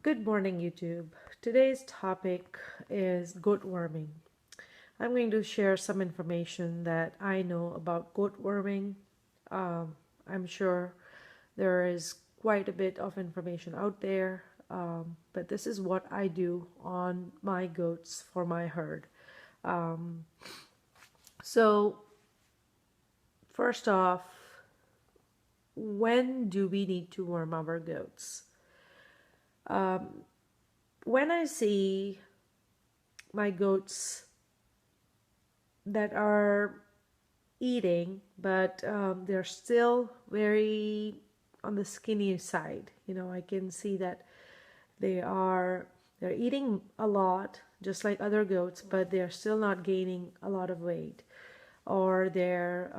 Good morning, YouTube. Today's topic is goat worming. I'm going to share some information that I know about goat worming. I'm sure there is quite a bit of information out there, but this is what I do on my goats for my herd. Um, so, first off, when do we need to worm our goats? When I see my goats that are eating, but they're still very on the skinny side. I can see that they are they're eating a lot, just like other goats, but they're still not gaining a lot of weight, or their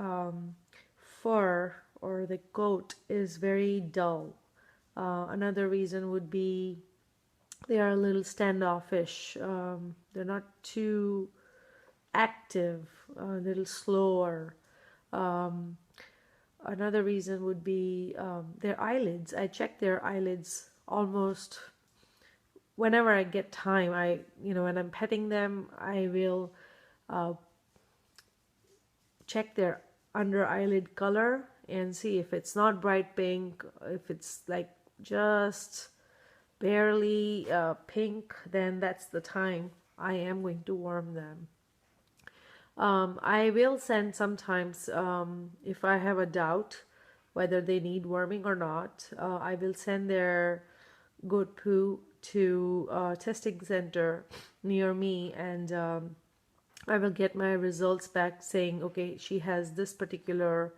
fur or the coat is very dull. Another reason would be they are a little standoffish. They're not too active, a little slower. Um, Another reason would be their eyelids. I check their eyelids almost whenever I get time. When I'm petting them, I will uh, check their under eyelid color and see if it's not bright pink, if it's like just barely pink, then that's the time I am going to worm them. I will send sometimes, if I have a doubt whether they need worming or not, I will send their goat poo to a testing center near me, and I will get my results back saying, okay, she has this particular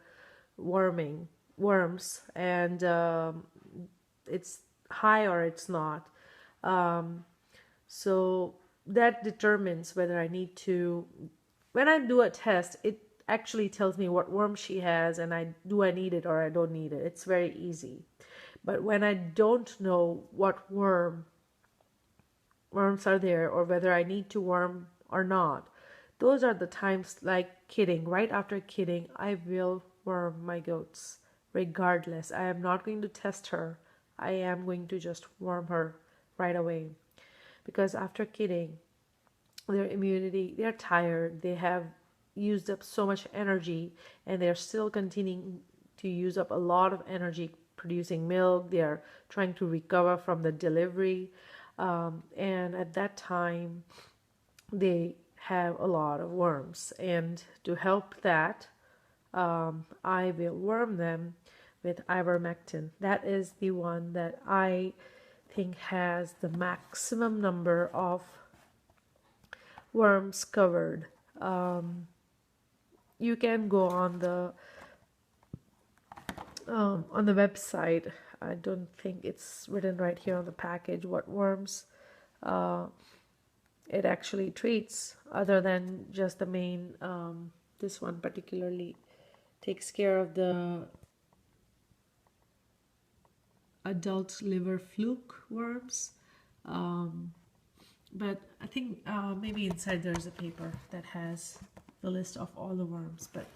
worms, and it's high or it's not. So that determines whether I need to. When I do a test, it actually tells me what worm she has, and I need it or I don't need it. It's very easy. But when I don't know what worms are there, or whether I need to worm or not, those are the times, like kidding. Right after kidding, I will worm my goats regardless. I am not going to test her. I am going to just worm her right away, because after kidding, their immunity, they're tired, they have used up so much energy, and they're still continuing to use up a lot of energy producing milk. They're trying to recover from the delivery, and at that time they have a lot of worms, and to help that, I will worm them with ivermectin. That is the one that I think has the maximum number of worms covered. You can go on the website. I don't think it's written right here on the package what worms it actually treats, other than just the main. This one particularly takes care of the adult liver fluke worms. But I think maybe inside there's a paper that has the list of all the worms. But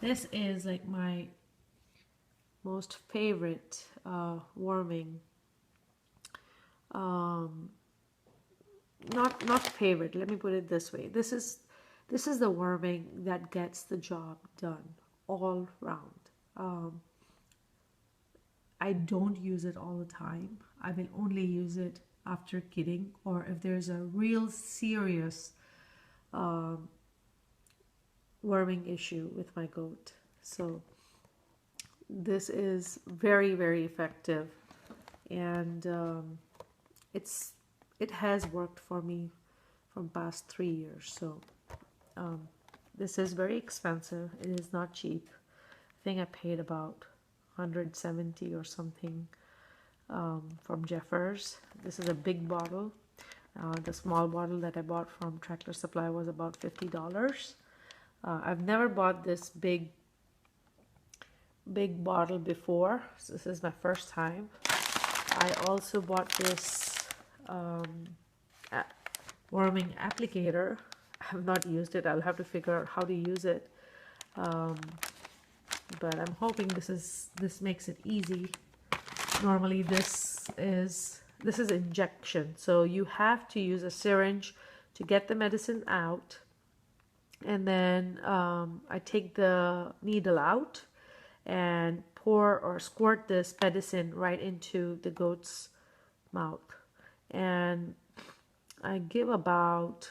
this is like my most favorite worming. Not favorite. Let me put it this way. This is the worming that gets the job done all round. I don't use it all the time. I will only use it after kidding, or if there's a real serious worming issue with my goat. So this is very, very effective, and it has worked for me from past 3 years. So this is very expensive. It is not cheap. I think I paid about 170 or something from Jeffers. This is a big bottle. The small bottle that I bought from Tractor Supply was about $50. I've never bought this big bottle before, so this is my first time. I also bought this worming applicator. I have not used it. I'll have to figure out how to use it, but I'm hoping this makes it easy. Normally this is this is injection, so you have to use a syringe to get the medicine out. And then I take the needle out and pour or squirt this medicine right into the goat's mouth. And I give about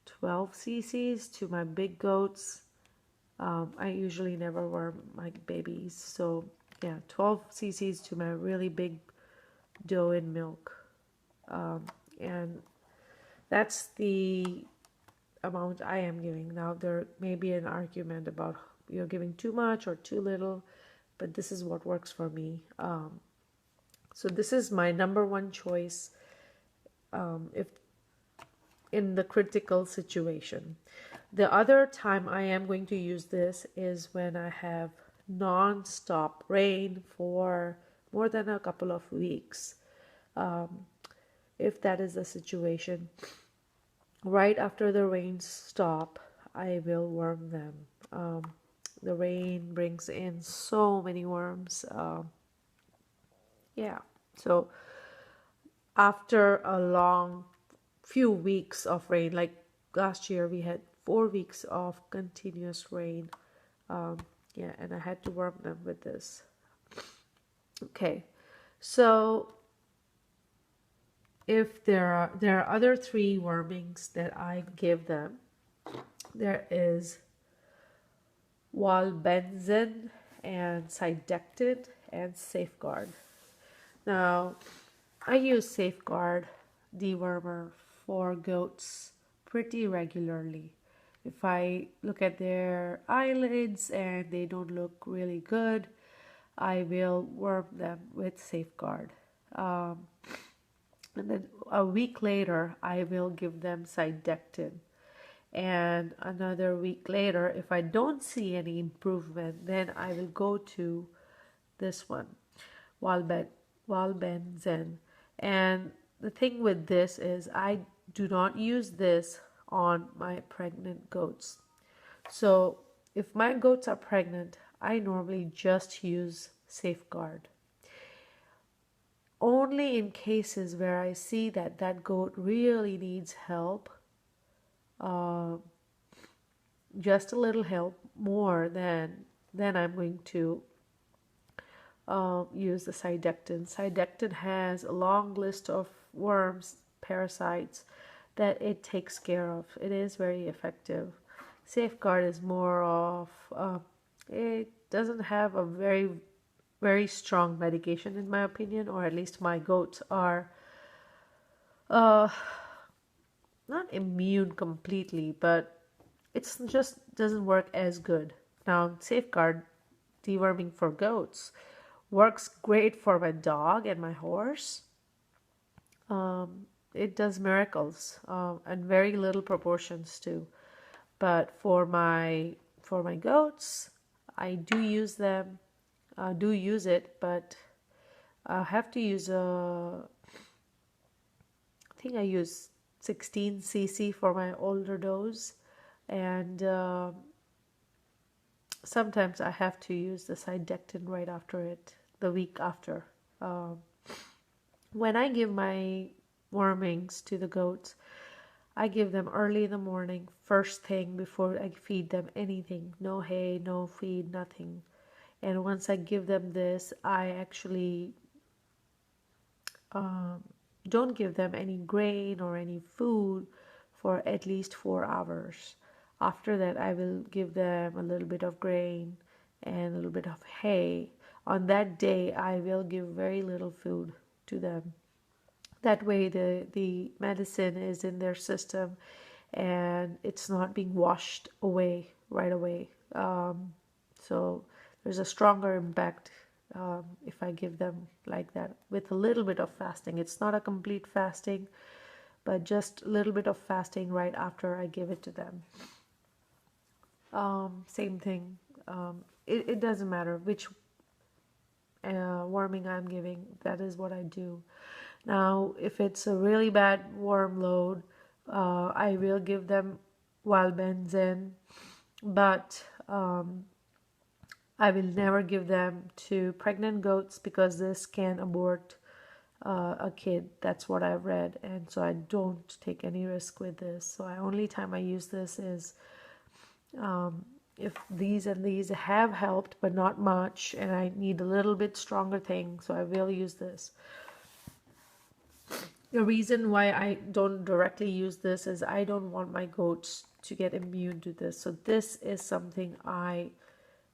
12 cc's to my big goats. I usually never worm my babies, so yeah, 12 cc's to my really big doe in milk. And that's the amount I am giving. Now there may be an argument about you're giving too much or too little, but this is what works for me. So this is my number one choice if in the critical situation. The other time I am going to use this is when I have non-stop rain for more than a couple of weeks. If that is the situation, right after the rains stop, I will worm them. The rain brings in so many worms. Yeah, so after a long few weeks of rain, like last year we had 4 weeks of continuous rain. Yeah, and I had to worm them with this. Okay, so if there are other 3 wormings that I give them. There is valbenzen and Cydectin and Safeguard. Now, I use Safeguard dewormer for goats pretty regularly. If I look at their eyelids and they don't look really good, I will worm them with Safeguard. And then a week later, I will give them Cydectin. And another week later, if I don't see any improvement, then I will go to this one, valbenzen. And the thing with this is I do not use this on my pregnant goats. So if my goats are pregnant, I normally just use Safeguard. Only in cases where I see that that goat really needs help, just a little help more, then I'm going to use the Cydectin. Cydectin has a long list of worms, parasites that it takes care of. It is very effective. Safeguard is more of, it doesn't have a very strong medication in my opinion, or at least my goats are not immune completely, but it's just doesn't work as good. Now, Safeguard deworming for goats works great for my dog and my horse. It does miracles, and very little proportions too. But for my goats, I do use them. Do use it, but I have to use I think I use 16 cc for my older does, and sometimes I have to use the Cydectin right after it, the week after. When I give my wormings to the goats, I give them early in the morning, first thing before I feed them anything. No hay, no feed, nothing. And once I give them this, I actually don't give them any grain or any food for at least 4 hours. After that, I will give them a little bit of grain and a little bit of hay. On that day, I will give very little food to them. That way, the medicine is in their system and it's not being washed away right away. So there's a stronger impact if I give them like that with a little bit of fasting. It's not a complete fasting, but just a little bit of fasting right after I give it to them. Same thing. It doesn't matter which worming I'm giving. That is what I do. Now, if it's a really bad worm load, I will give them valbenzen, but I will never give them to pregnant goats because this can abort a kid. That's what I've read, and so I don't take any risk with this. So I only time I use this is if these and these have helped, but not much, and I need a little bit stronger thing, so I will use this. The reason why I don't directly use this is I don't want my goats to get immune to this. So this is something I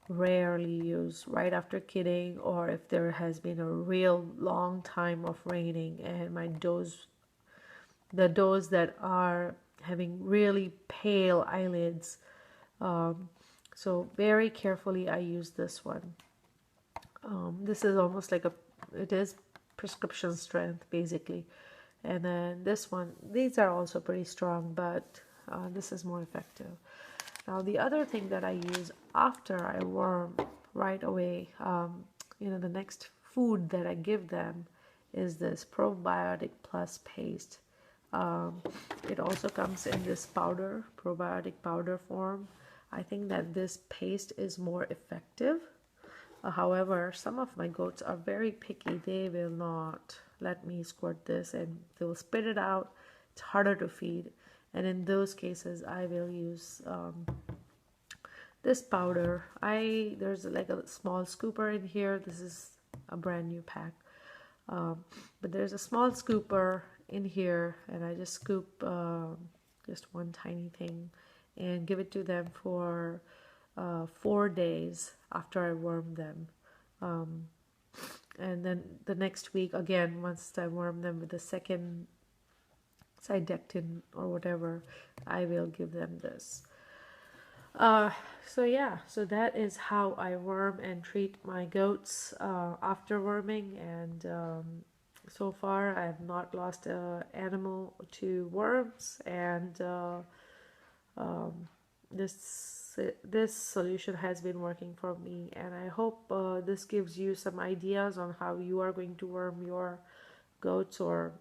rarely use right after kidding, or if there has been a real long time of raining and the does that are having really pale eyelids. So very carefully I use this one. This is almost like it is prescription strength basically. And then this one, these are also pretty strong, but this is more effective. Now the other thing that I use after I worm right away, the next food that I give them is this Probiotic Plus paste. It also comes in this powder, probiotic powder form. I think that this paste is more effective. However, some of my goats are very picky. They will not let me squirt this and they will spit it out. It's harder to feed. And in those cases, I will use this powder. There's like a small scooper in here. This is a brand new pack. But there's a small scooper in here, and I just scoop just one tiny thing and give it to them for 4 days after I worm them. And then the next week, again, once I worm them with the second Sidectin or whatever, I will give them this. So yeah, so that is how I worm and treat my goats after worming, and so far I have not lost an animal to worms, and this solution has been working for me, and I hope this gives you some ideas on how you are going to worm your goats, or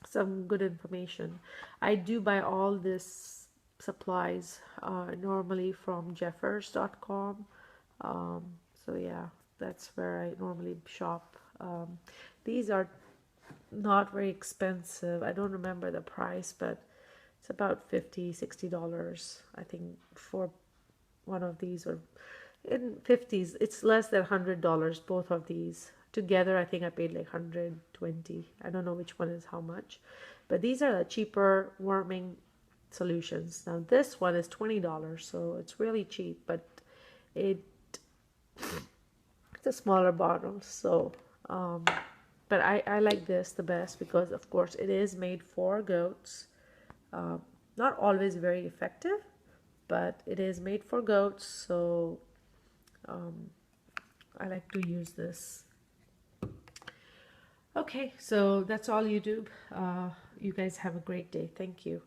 some good information. I do buy all this supplies normally from jeffers.com. So yeah, that's where I normally shop. These are not very expensive. I don't remember the price, but it's about $50-$60, I think, for one of these, or in 50s. It's less than $100, both of these together. I think I paid like 120. I don't know which one is how much, but these are the cheaper worming solutions. Now this one is $20, so it's really cheap, but it's a smaller bottle. So but I like this the best because of course it is made for goats. Not always very effective, but it is made for goats, so I like to use this. Okay, so that's all, YouTube. You guys have a great day. Thank you.